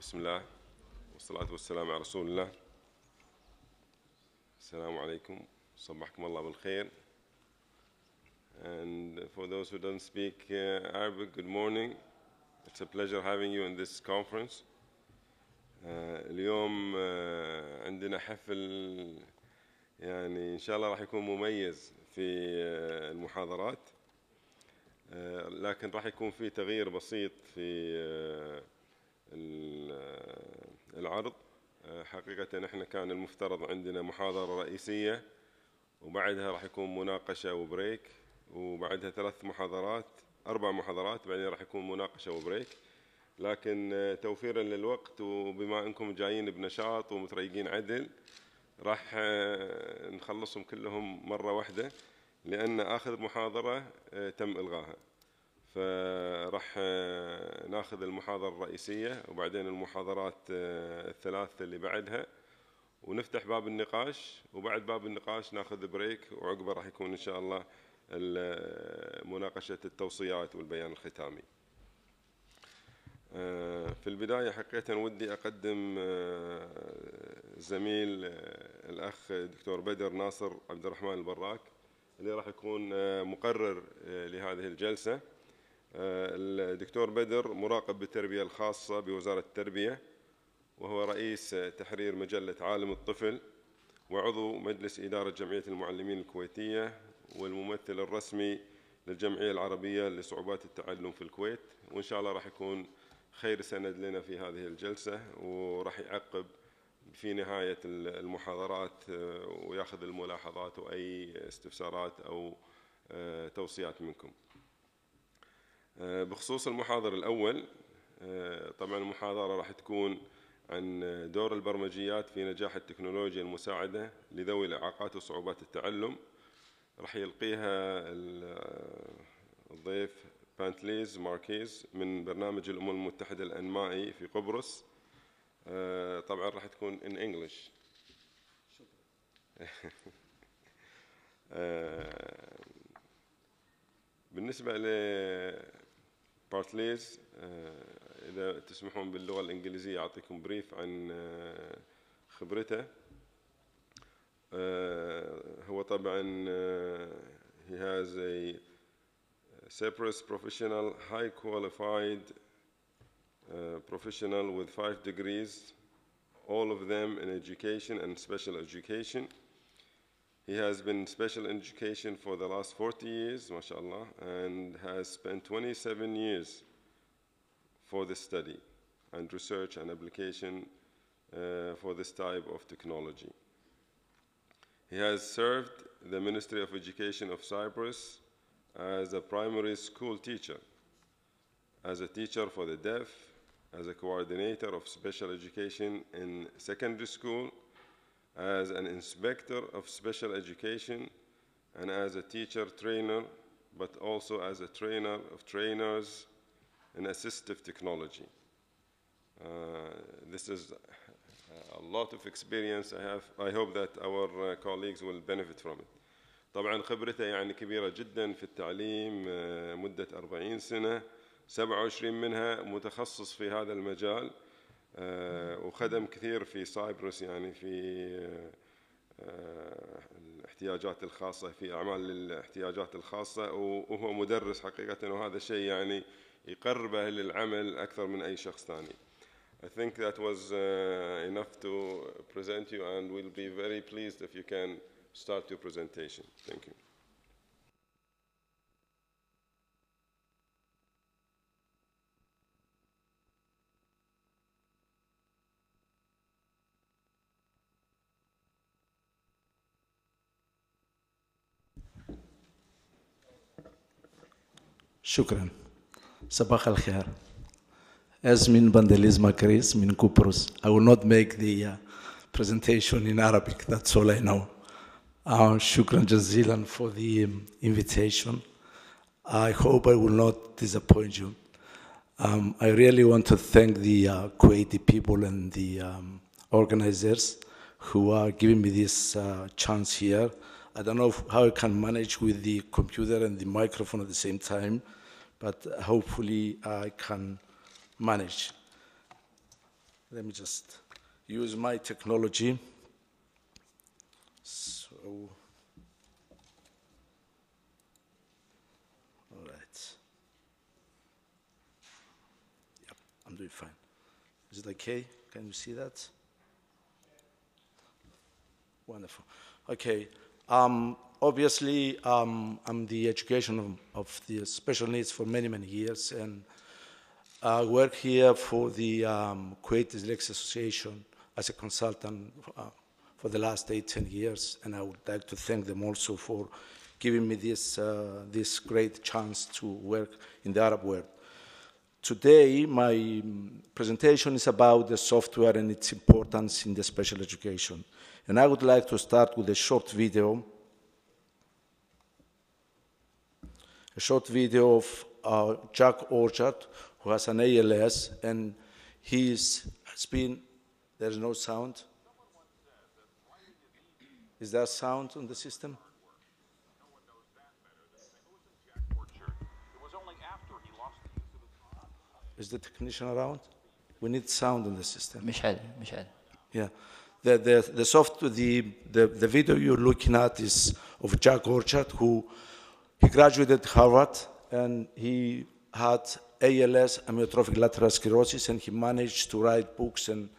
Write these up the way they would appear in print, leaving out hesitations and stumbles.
بسم الله والصلاة والسلام على رسول الله. السلام عليكم. صبحكم الله بالخير. And for those who don't speak Arabic, good morning. It's a pleasure having you in this conference. اليوم عندنا حفل يعني إن شاء الله راح يكون مميز في المحاضرات، لكن راح يكون في تغيير بسيط في العرض. حقيقة احنا كان المفترض عندنا محاضرة رئيسية وبعدها راح يكون مناقشة وبريك، وبعدها 4 محاضرات، بعدين راح يكون مناقشة وبريك. لكن توفيرا للوقت وبما انكم جايين بنشاط ومتريقين عدل راح نخلصهم كلهم مرة واحدة، لأن آخر محاضرة تم إلغاها، فراح ناخذ المحاضرة الرئيسية وبعدين المحاضرات الثلاث اللي بعدها ونفتح باب النقاش، وبعد باب النقاش ناخذ بريك، وعقبه راح يكون إن شاء الله مناقشة التوصيات والبيان الختامي. في البداية حقيقة ودي أقدم زميل الأخ دكتور بدر ناصر عبد الرحمن البراك اللي راح يكون مقرر لهذه الجلسة. الدكتور بدر مراقب بالتربية الخاصة بوزارة التربية، وهو رئيس تحرير مجلة عالم الطفل، وعضو مجلس إدارة جمعية المعلمين الكويتية، والممثل الرسمي للجمعية العربية لصعوبات التعلم في الكويت. وإن شاء الله راح يكون خير سند لنا في هذه الجلسة، وراح يعقب في نهاية المحاضرات ويأخذ الملاحظات وأي استفسارات أو توصيات منكم. بخصوص المحاضر الأول، طبعا المحاضرة راح تكون عن دور البرمجيات في نجاح التكنولوجيا المساعدة لذوي الإعاقات وصعوبات التعلم. راح يلقيها الضيف بانتليز ماكيز من برنامج الأمم المتحدة الإنمائي في قبرص. طبعا راح تكون in English. بالنسبة لبانتليز، إذا تسمحون باللغة الإنجليزية أعطيكم بريف عن خبرته. هو طبعا he has a Cyprus professional, high qualified professional with 5 degrees, all of them in education and special education. He has been in special education for the last 40 years, mashallah, and has spent 27 years for this study and research and application for this type of technology. He has served the Ministry of Education of Cyprus as a primary school teacher, as a teacher for the deaf, as a coordinator of special education in secondary school, as an inspector of special education, and as a teacher trainer, but also as a trainer of trainers in assistive technology. This is a lot of experience I have. I hope that our colleagues will benefit from it. طبعا خبرته يعني كبيرة جدا في التعليم، مدة 40 سنة، 27 منها متخصص في هذا المجال، وخدم كثير في سايبرس، يعني في الاحتياجات الخاصة، في أعمال الاحتياجات الخاصة، وهو مدرس حقيقة، وهذا شيء يعني يقربه للعمل أكثر من أي شخص ثاني. I think that was enough to present you, and we'll be very pleased if you can start your presentation. Thank you. شكرا. صباح الخير. من بانتليز ماكيز من قبرص. I will not make the presentation in Arabic. That's all I know. شكرا جزيلا for the invitation. I hope I will not disappoint you. I really want to thank the Kuwaiti people and the organizers who are giving me this chance here. I don't know how I can manage with the computer and the microphone at the same time, but hopefully I can manage. Let me just use my technology. So, all right. Yep, I'm doing fine. Is it okay? Can you see that? Wonderful. Okay. Obviously, I'm the education of the special needs for many, many years, and I work here for the Kuwait Dyslexia Association as a consultant for the last 8-10 years, and I would like to thank them also for giving me this, this great chance to work in the Arab world. Today, my presentation is about the software and its importance in the special education. And I would like to start with a short video of Jack Orchard, who has an ALS, and has been, there's no sound. Is there sound on the system? Is the technician around? We need sound on the system. مش Yeah. The video you're looking at is of Jack Orchard, who he graduated Harvard, and he had ALS, amyotrophic lateral sclerosis, and he managed to write books, and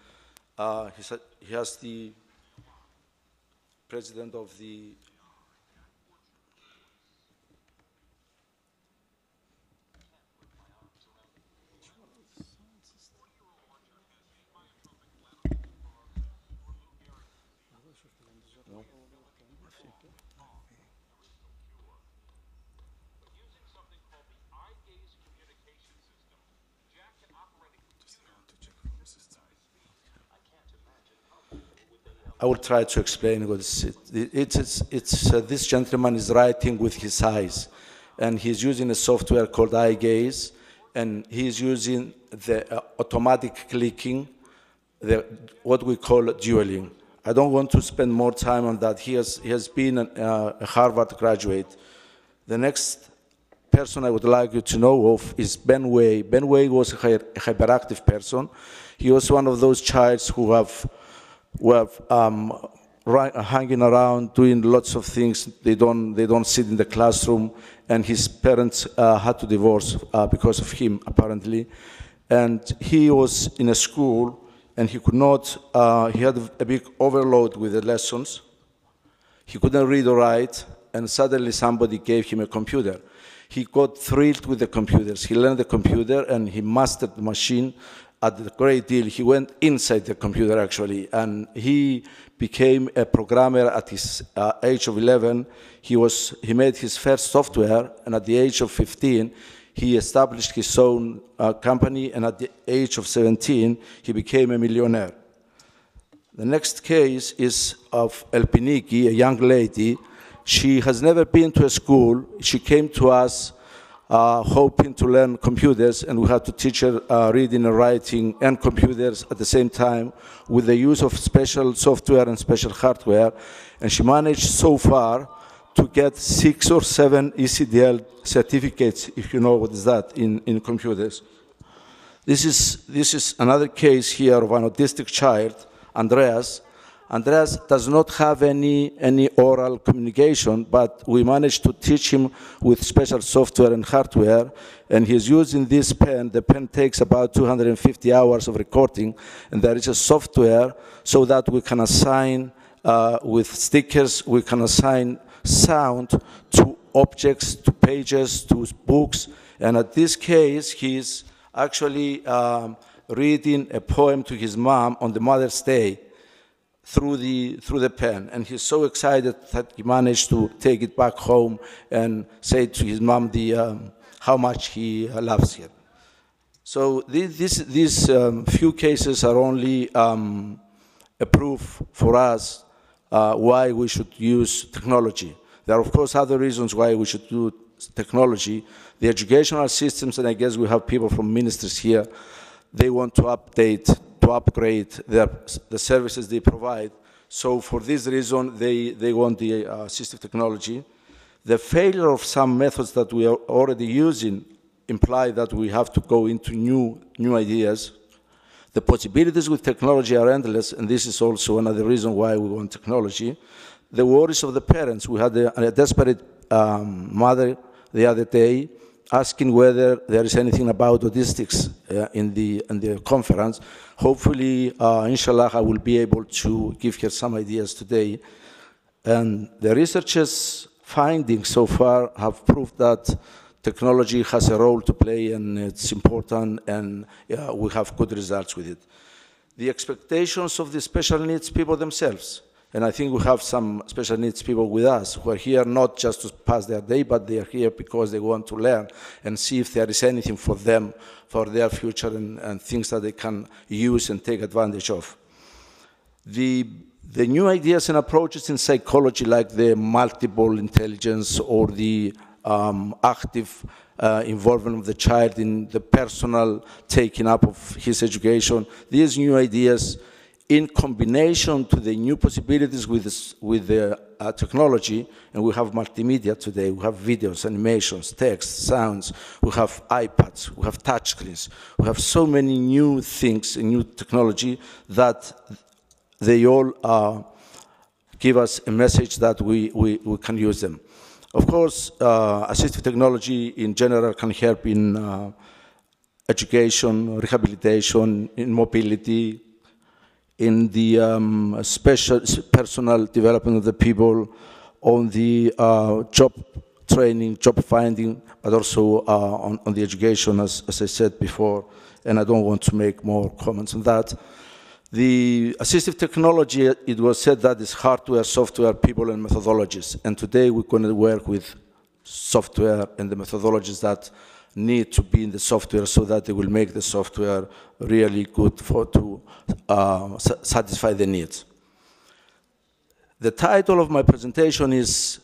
he has the president of the I will try to explain what this gentleman is writing with his eyes, and he's using a software called eye gaze, and he's using the automatic clicking, what we call dueling. I don't want to spend more time on that. He has been a Harvard graduate. The next person I would like you to know of is Ben Way. Ben Way was a hyperactive person. He was one of those childs who were hanging around, doing lots of things. They don't sit in the classroom, and his parents had to divorce because of him, apparently. And he was in a school, and he could not, he had a big overload with the lessons. He couldn't read or write, and suddenly somebody gave him a computer. He got thrilled with the computers. He learned the computer, and he mastered the machine at a great deal. He went inside the computer, actually, and he became a programmer at his age of 11. He made his first software, and at the age of 15, he established his own company, and at the age of 17, he became a millionaire. The next case is of Elpiniki, a young lady. She has never been to a school. She came to us hoping to learn computers, and we had to teach her reading and writing and computers at the same time with the use of special software and special hardware. And she managed so far to get 6 or 7 ECDL certificates, if you know what is that, in computers. This is another case here of an autistic child, Andreas. Andreas does not have any oral communication, but we managed to teach him with special software and hardware, and he's using this pen. The pen takes about 250 hours of recording, and there is a software so that we can assign, with stickers, we can assign sound to objects, to pages, to books, and at this case, he's actually reading a poem to his mom on the Mother's Day through the pen, and he's so excited that he managed to take it back home and say to his mom how much he loves her. So these few cases are only a proof for us why we should use technology. There are, of course, other reasons why we should do technology. The educational systems, and I guess we have people from ministries here, they want to update, to upgrade the services they provide. So for this reason, they want the assistive technology. The failure of some methods that we are already using imply that we have to go into new ideas. The possibilities with technology are endless, and this is also another reason why we want technology. The worries of the parents. We had a desperate mother the other day asking whether there is anything about autistics in the conference. Hopefully, inshallah, I will be able to give her some ideas today. And the researchers' findings so far have proved that technology has a role to play, and it's important, and we have good results with it. The expectations of the special needs people themselves. And I think we have some special needs people with us who are here not just to pass their day, but they are here because they want to learn and see if there is anything for them, for their future, and things that they can use and take advantage of. The new ideas and approaches in psychology, like the multiple intelligence or the active involvement of the child in the personal taking up of his education, these new ideas in combination to the new possibilities with the technology, and we have multimedia today, we have videos, animations, text, sounds, we have iPads, we have touchscreens, we have so many new things and new technology that they all give us a message that we can use them. Of course, assistive technology in general can help in education, rehabilitation, in mobility, in the special personal development of the people, on the job training, job finding, but also on the education, as I said before, and I don't want to make more comments on that. The assistive technology, it was said that is hardware, software, people, and methodologies. And today we're going to work with software and the methodologies that need to be in the software so that they will make the software really good to satisfy the needs. The title of my presentation is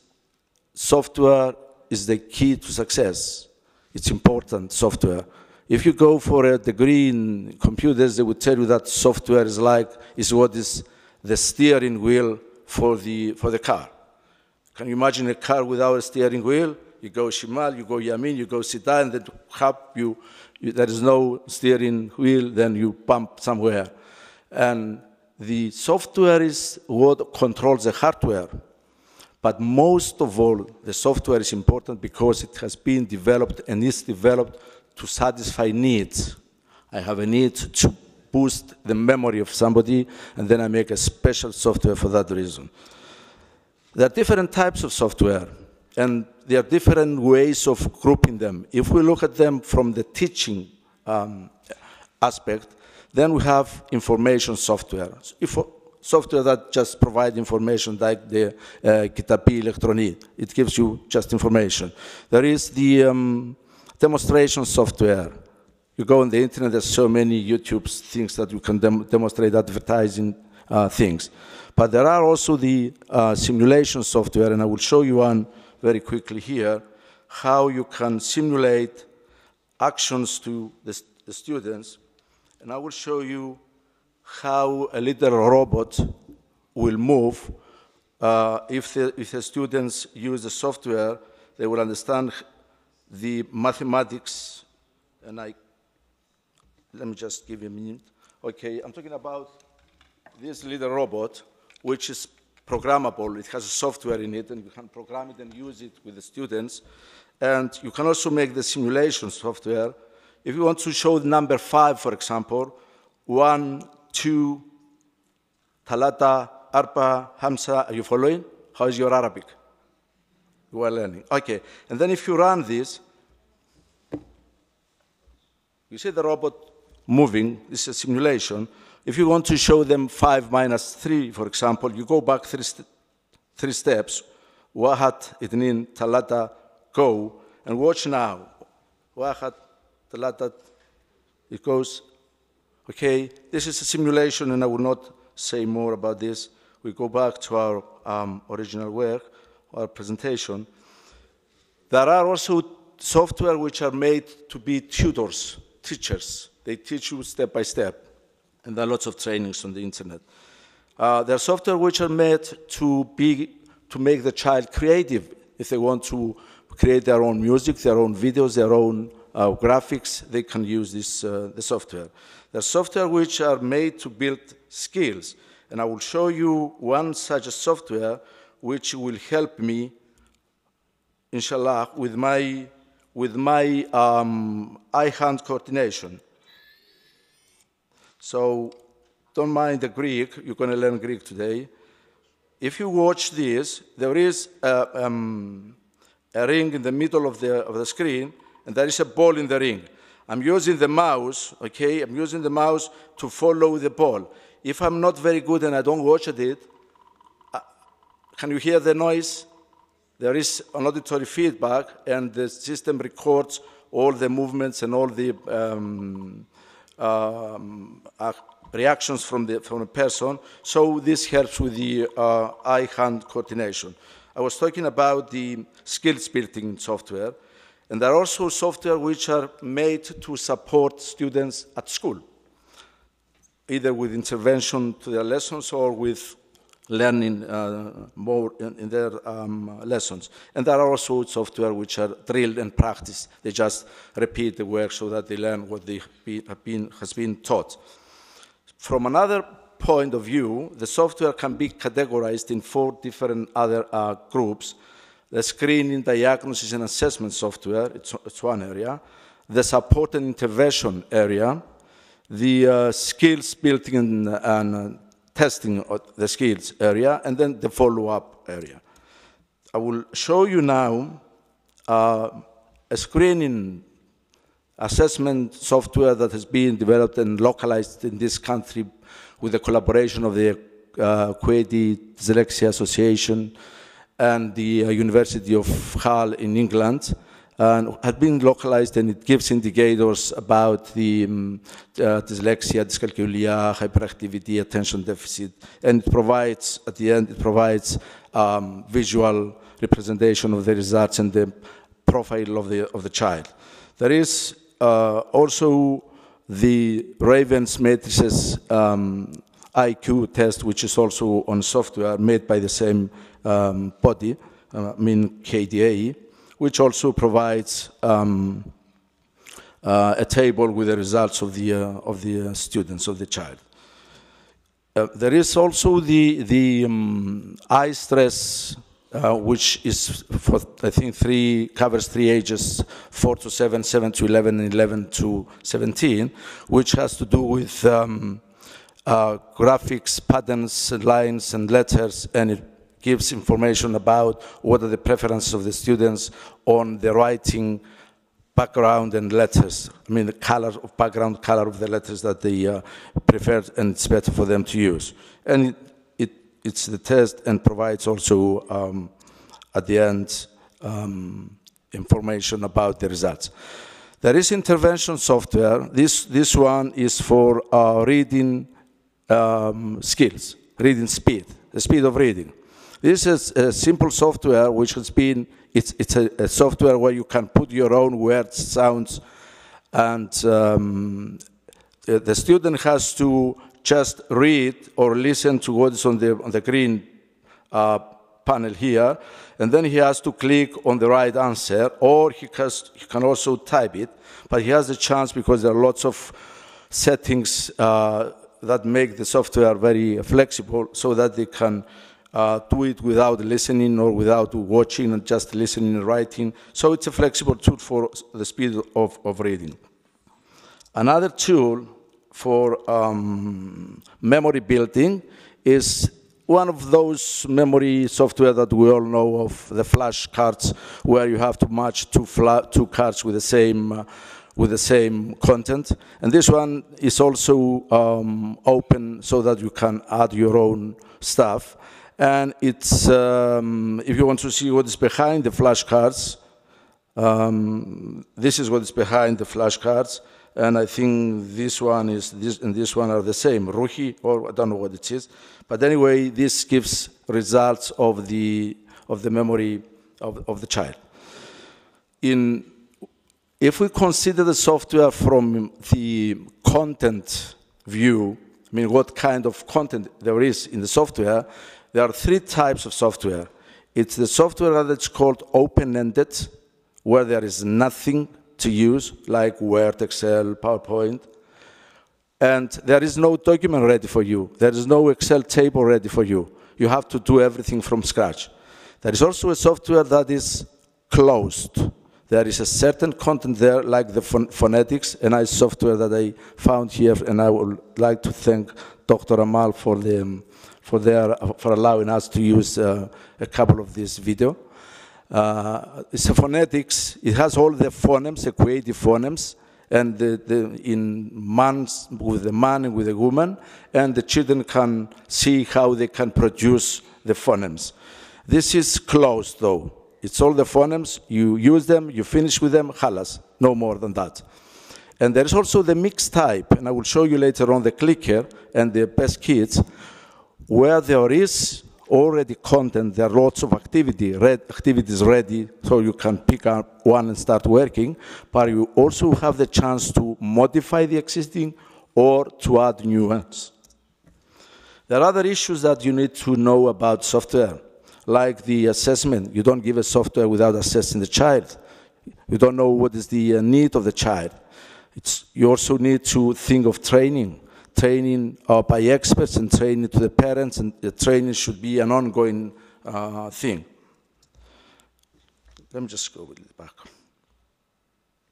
Software is the Key to Success. It's important, software. If you go for a degree in computers, they would tell you that software is what is the steering wheel for the car. Can you imagine a car without a steering wheel? You go shimal, you go yamin, you go sita, and then there is no steering wheel, then you bump somewhere. And the software is what controls the hardware. But most of all, the software is important because it has been developed and is developed to satisfy needs. I have a need to boost the memory of somebody, and then I make a special software for that reason. There are different types of software, and there are different ways of grouping them. If we look at them from the teaching aspect, then we have information software. Software that just provides information, like the Kitabi Electronic. It gives you just information. There is the demonstration software. You go on the internet, there's so many YouTube things that you can demonstrate advertising things. But there are also the simulation software, and I will show you one very quickly here, how you can simulate actions to the students. And I will show you how a little robot will move. If the students use the software, they will understand the mathematics, and let me just give you a minute. Okay, I'm talking about this little robot, which is programmable. It has a software in it, and you can program it and use it with the students. And you can also make the simulation software. If you want to show the number 5, for example, 1, 2, Talata, Arpa, Hamza, are you following? How is your Arabic? You are learning. Okay, and then if you run this, you see the robot moving. This is a simulation. If you want to show them 5 minus 3, for example, you go back three steps. Wahat, Itnin, Talata, go, and watch now. Wahat, Talata, it goes. Okay, this is a simulation, and I will not say more about this. We go back to our original work, our presentation. There are also software which are made to be tutors, teachers. They teach you step by step, and there are lots of trainings on the internet. There are software which are made to make the child creative. If they want to create their own music, their own videos, their own graphics, they can use this the software. There are software which are made to build skills, and I will show you one such a software which will help me, inshallah, with my eye-hand coordination. So don't mind the Greek, you're going to learn Greek today. If you watch this, there is a ring in the middle of the screen, and there is a ball in the ring. I'm using the mouse, okay? I'm using the mouse to follow the ball. If I'm not very good and I don't watch it, can you hear the noise? There is an auditory feedback, and the system records all the movements and all the reactions from the person. So this helps with the eye-hand coordination. I was talking about the skills building software, and there are also software which are made to support students at school, either with intervention to their lessons or with learning more in their lessons. And there are also software which are drilled and practiced. They just repeat the work so that they learn what has been taught. From another point of view, the software can be categorized in 4 different other groups. The screening, diagnosis, and assessment software, it's one area. The support and intervention area. The skills building and testing of the skills area, and then the follow-up area. I will show you now a screening assessment software that has been developed and localized in this country with the collaboration of the Kuwaiti Dyslexia Association and the University of Hull in England, and had been localized, and it gives indicators about the dyslexia, dyscalculia, hyperactivity, attention deficit, and it provides, at the end, it provides visual representation of the results and the profile of the child. There is also the Raven's matrices IQ test, which is also on software made by the same body, KDA, which also provides a table with the results of the students, of the child. There is also the eye stress, which is, for, I think, covers 3 ages, 4 to 7, 7 to 11, and 11 to 17, which has to do with graphics, patterns, lines, and letters, and it gives information about what are the preferences of the students on the writing background and letters. The color of background, color of the letters that they prefer, and it's better for them to use. And it's the test, and provides also at the end information about the results. There is intervention software. This one is for reading skills, reading speed, the speed of reading. This is a simple software which has been, it's a software where you can put your own words, sounds, and the student has to just read or listen to what is on the green panel here, and then he has to click on the right answer, or he can also type it, but he has a chance, because there are lots of settings that make the software very flexible, so that they can do it without listening or without watching, and just listening and writing. So it's a flexible tool for the speed of reading. Another tool for memory building is one of those memory software that we all know of, the flash cards, where you have to match two cards with the same content. And this one is also open, so that you can add your own stuff. And it's, if you want to see what is behind the flashcards, this is what is behind the flashcards. And I think this one is, this and this one are the same, Ruhi, or I don't know what it is. But anyway, this gives results of the memory of the child. If we consider the software from the content view, what kind of content there is in the software, there are 3 types of software. It's the software that's called open-ended, where there is nothing to use, like Word, Excel, PowerPoint. And there is no document ready for you. There is no Excel table ready for you. You have to do everything from scratch. There is also a software that is closed. There is a certain content there, like the phonetics, a nice software that I found here, and I would like to thank Dr. Amal for allowing us to use a couple of this video. It's a phonetics. It has all the phonemes, the creative phonemes, and in mans with the man and with the woman, and the children can see how they can produce the phonemes. This is closed, though. It's all the phonemes. You use them, you finish with them, halas, no more than that. And there is also the mixed type, and I will show you later on the clicker and the best kits, where there is already content, there are lots of activities ready, so you can pick up one and start working, but you also have the chance to modify the existing or to add new ones. There are other issues that you need to know about software, like the assessment. You don't give a software without assessing the child. You don't know what is the need of the child. You also need to think of training by experts and training to the parents, and the training should be an ongoing thing. Let me just go a little back.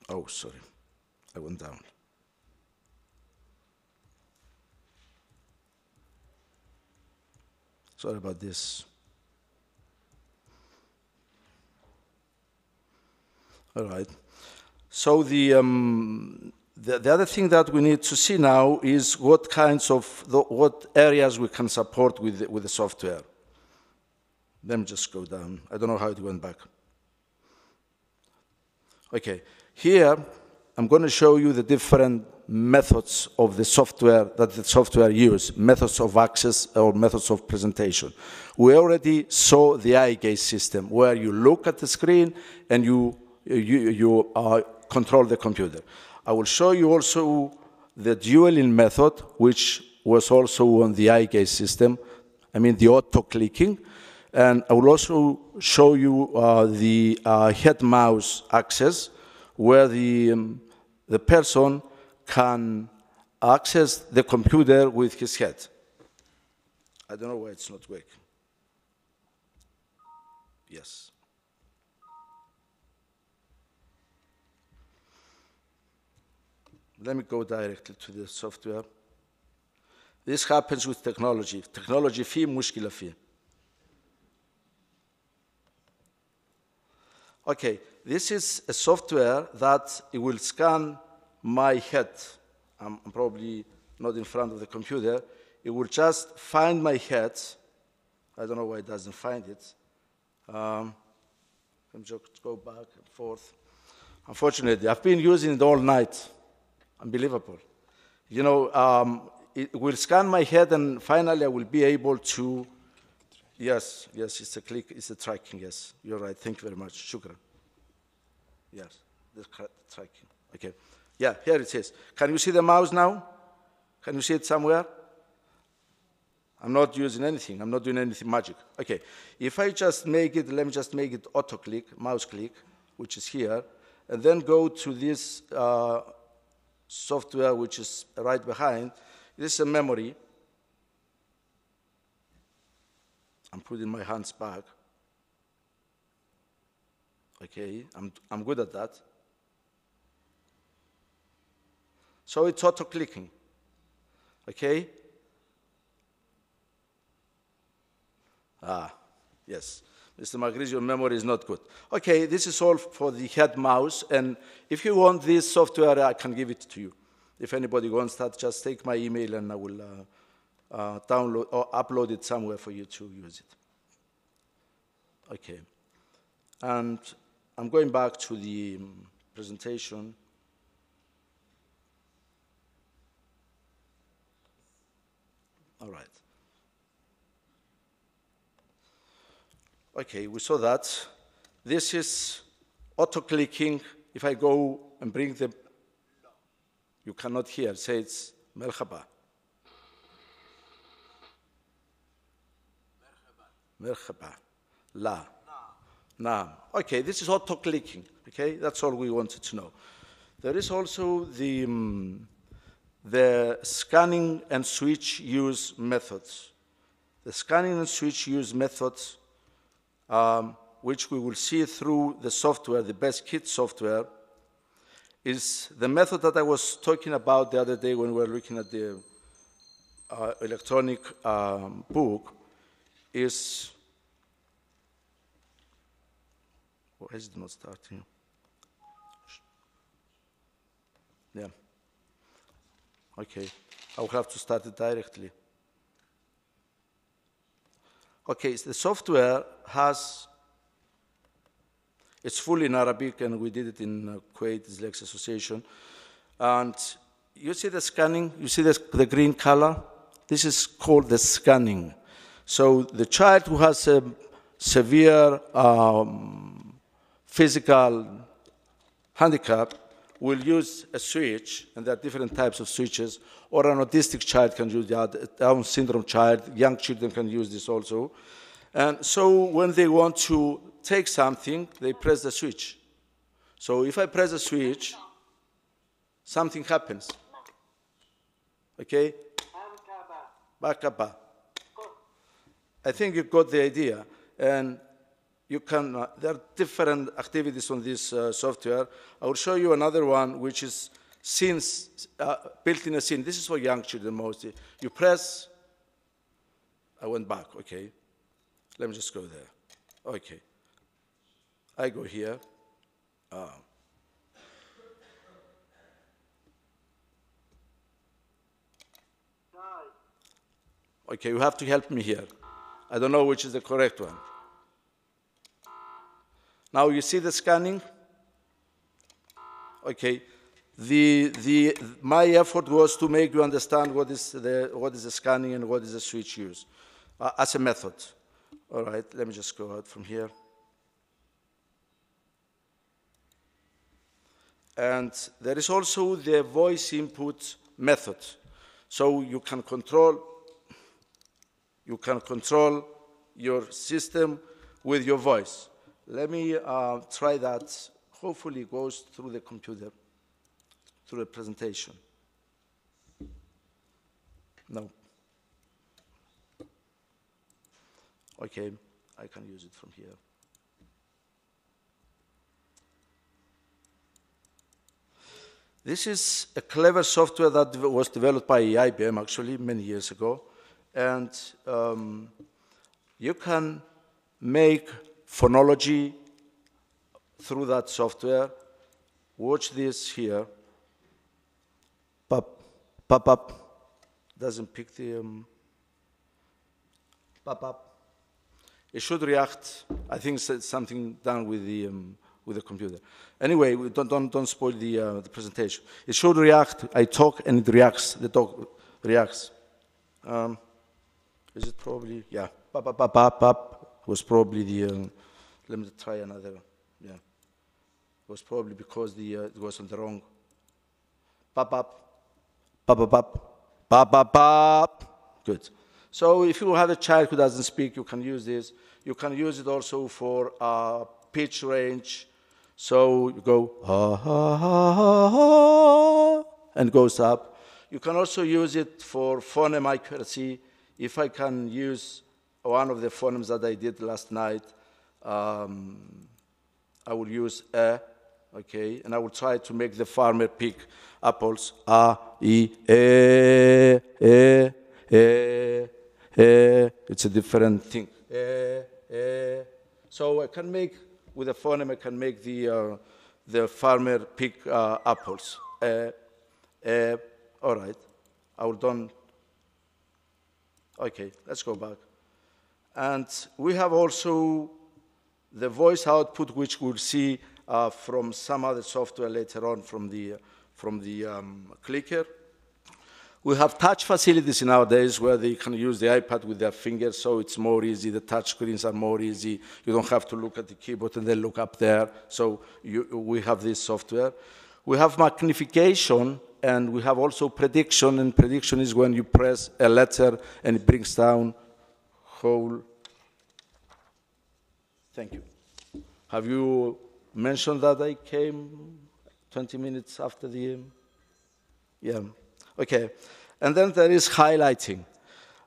Oh, sorry, I went down. Sorry about this. All right. So the other thing that we need to see now is what kinds of, what areas we can support with the software. Let me just go down. I don't know how it went back. Okay, here I'm going to show you the different methods of the software that the software uses, methods of access or methods of presentation. We already saw the eye gaze system, where you look at the screen and you control the computer. I will show you also the dueling method, which was also on the eye gaze system, I mean the auto-clicking. And I will also show you the head-mouse access, where the person can access the computer with his head. I don't know why it's not working. Yes. Let me go directly to the software. This happens with technology. Technology فيه مشكلة فيه. Okay, this is a software that it will scan my head. I'm probably not in front of the computer. It will just find my head. I don't know why it doesn't find it. Let me just go back and forth. Unfortunately, I've been using it all night. Unbelievable. You know, it will scan my head, and finally I will be able to, yes, it's a click, it's a tracking, yes. You're right, thank you very much. Shukran. Yes, the tracking, okay. Yeah, here it is. Can you see the mouse now? Can you see it somewhere? I'm not using anything, I'm not doing anything magic. Okay, if I just make it, let me just make it auto-click, mouse click, which is here, and then go to this software which is right behind. This is a memory. I'm putting my hands back. Okay, I'm good at that. So it's auto-clicking. Okay? Yes. Mr. Markis, your memory is not good. Okay, this is all for the head mouse, and if you want this software, I can give it to you. If anybody wants that, just take my email and I will download or upload it somewhere for you to use it. Okay. And I'm going back to the presentation. All right. Okay, we saw that. This is auto-clicking. If I go and bring the, you cannot hear, say it's merhaba. Merhaba. La. Naam. Okay, this is auto-clicking. Okay, that's all we wanted to know. There is also the scanning and switch use methods. The scanning and switch use methods, which we will see through the software, the best kit software, is the method that I was talking about the other day when we were looking at the electronic book. Is, why is it not starting? Yeah. Okay, I will have to start it directly. Okay, so the software has, it's fully in Arabic, and we did it in Kuwait Dyslexia Association. And you see the scanning, you see the green color? This is called the scanning. So the child who has a severe physical handicap will use a switch, and there are different types of switches, or an autistic child can use that, a Down syndrome child, young children can use this also. And so when they want to take something, they press the switch. So if I press the switch, something happens. Okay? Bakaba. I think you got the idea. And you can, there are different activities on this software. I will show you another one, which is scenes, built in a scene. This is for young children mostly. You press, I went back, okay. Let me just go there. Okay. I go here. Okay, you have to help me here. I don't know which is the correct one. Now you see the scanning? Okay. My effort was to make you understand what is the scanning and what is the switch use as a method. All right, let me just go out from here. And there is also the voice input method. So you can control your system with your voice. Let me try that. Hopefully it goes through the computer, through the presentation. No. Okay, I can use it from here. This is a clever software that was developed by IBM, actually, many years ago. And you can make phonology through that software. Watch this here. Pop, pop, pop. Doesn't pick the pop, pop. It should react. I think it's something done with the computer. Anyway, don't spoil the presentation. It should react. I talk and it reacts. The dog reacts. Is it probably, yeah, pop, pop, pop, pop, pop, was probably the, let me try another, yeah. It was probably because it was on the wrong, pop, pop, pop, pop, pop, pop, pop, pop, good. So if you have a child who doesn't speak, you can use this. You can use it also for pitch range. So you go, ha, ha, ha, ha, ha, and goes up. You can also use it for phoneme accuracy. If I can use one of the phonemes that I did last night, I will use a, okay, and I will try to make the farmer pick apples. A, E, E, E, E, E. It's a different thing. E, E. So I can make, with a phoneme, I can make the farmer pick apples. E, E. All right, I will done. Okay, let's go back. And we have also the voice output, which we'll see from some other software later on from the clicker. We have touch facilities nowadays where they can use the iPad with their fingers, so it's more easy. The touch screens are more easy. You don't have to look at the keyboard and then look up there. So we have this software. We have magnification, and we have also prediction, and prediction is when you press a letter and it brings down whole. Thank you. Have you mentioned that I came 20 minutes after the, yeah, okay. And then there is highlighting.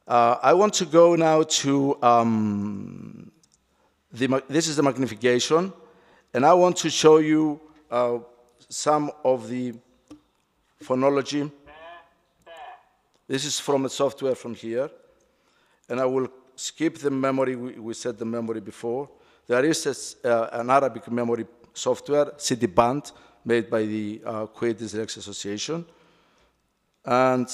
I want to go now to, this is the magnification, and I want to show you some of the phonology. This is from a software from here, and I will skip the memory. We said the memory before. There is an Arabic memory software, CD Band, made by the Kuwait Dyslexia Association. And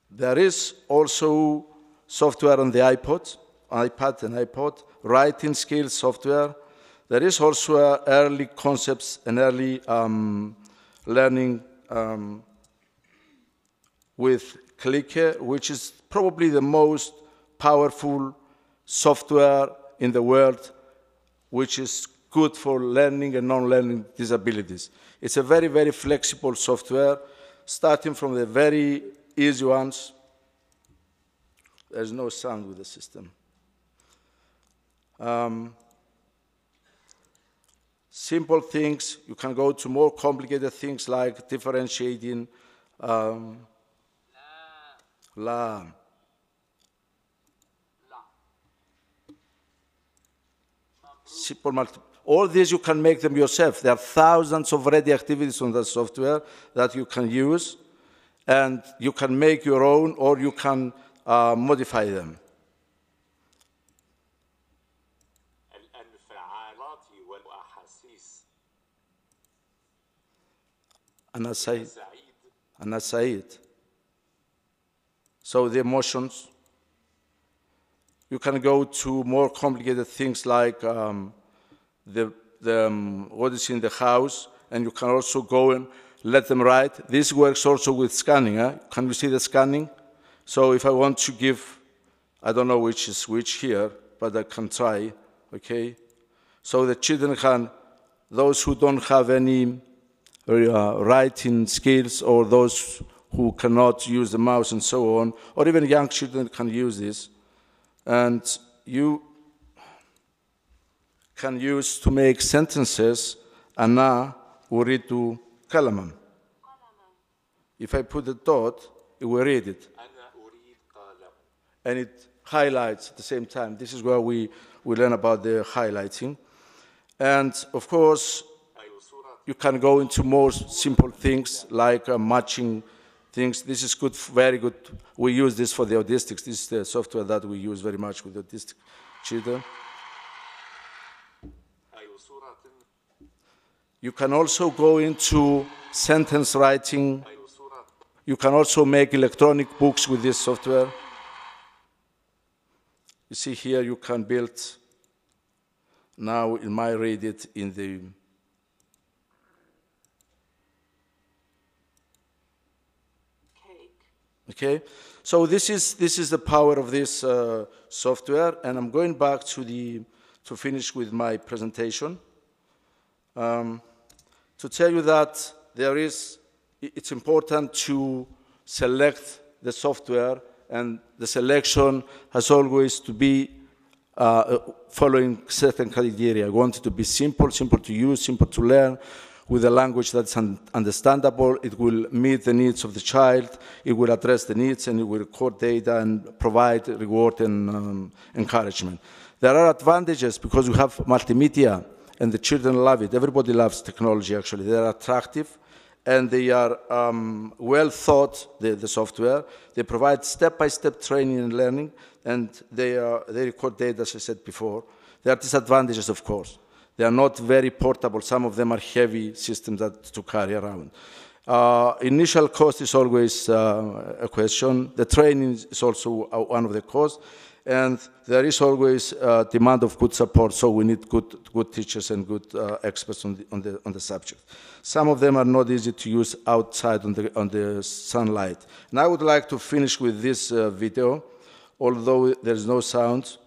there is also software on the iPad and iPod, writing skills software. There is also early concepts and early learning with Clicker, which is probably the most powerful software in the world, which is good for learning and non-learning disabilities. It's a very, very flexible software, starting from the very easy ones. There's no sound with the system. Simple things, you can go to more complicated things like differentiating la. Simple all these you can make them yourself. There are thousands of ready activities on the software that you can use, and you can make your own or you can modify them. أنا سعيد. So the emotions. You can go to more complicated things like what is in the house, and you can also go and let them write. This works also with scanning. Can you see the scanning? So if I want to give, I don't know which is which here, but I can try, okay? So the children can, those who don't have any writing skills, or those who cannot use the mouse and so on, or even young children can use this. And you can use to make sentences, Ana uridu kalaman. If I put a dot, it will read it. And it highlights at the same time. This is where we learn about the highlighting. And of course, you can go into more simple things like matching things. This is good, very good. We use this for the autistics. This is the software that we use very much with autistic children. You can also go into sentence writing. You can also make electronic books with this software. You see here, you can build, now it might read it in the, okay? So this is the power of this software, and I'm going back to finish with my presentation. To tell you that it's important to select the software, and the selection has always to be following certain criteria. I want it to be simple to use, simple to learn, with a language that's understandable. It will meet the needs of the child, it will address the needs, and it will record data and provide reward and encouragement. There are advantages because we have multimedia, and the children love it. Everybody loves technology, actually. They are attractive, and they are well thought, the software. They provide step-by-step training and learning, and they record data, as I said before. There are disadvantages, of course. They are not very portable. Some of them are heavy systems to carry around. Initial cost is always a question. The training is also one of the costs. And there is always a demand of good support, so we need good teachers and good experts on the subject. Some of them are not easy to use outside on the sunlight. And I would like to finish with this video, although there's no sound.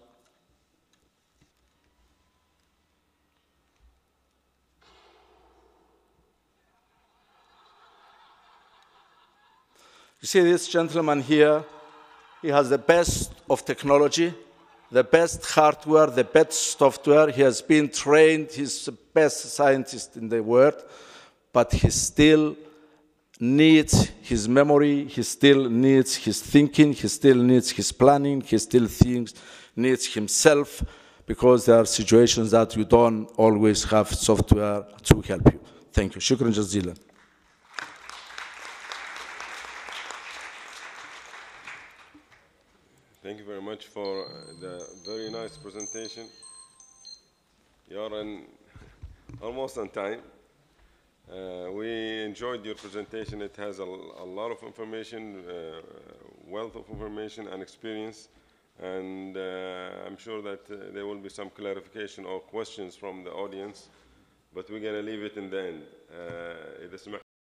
You see this gentleman here? He has the best of technology, the best hardware, the best software. He has been trained. He's the best scientist in the world. but he still needs his memory, he still needs his thinking, he still needs his planning, he still needs himself, because there are situations that you don't always have software to help you. Thank you. شكرا جزيلا. Thank you very much for the very nice presentation. You're almost on time. We enjoyed your presentation. It has a lot of information, wealth of information and experience. And I'm sure that there will be some clarification or questions from the audience, but we're going to leave it in the end. إذا سمحت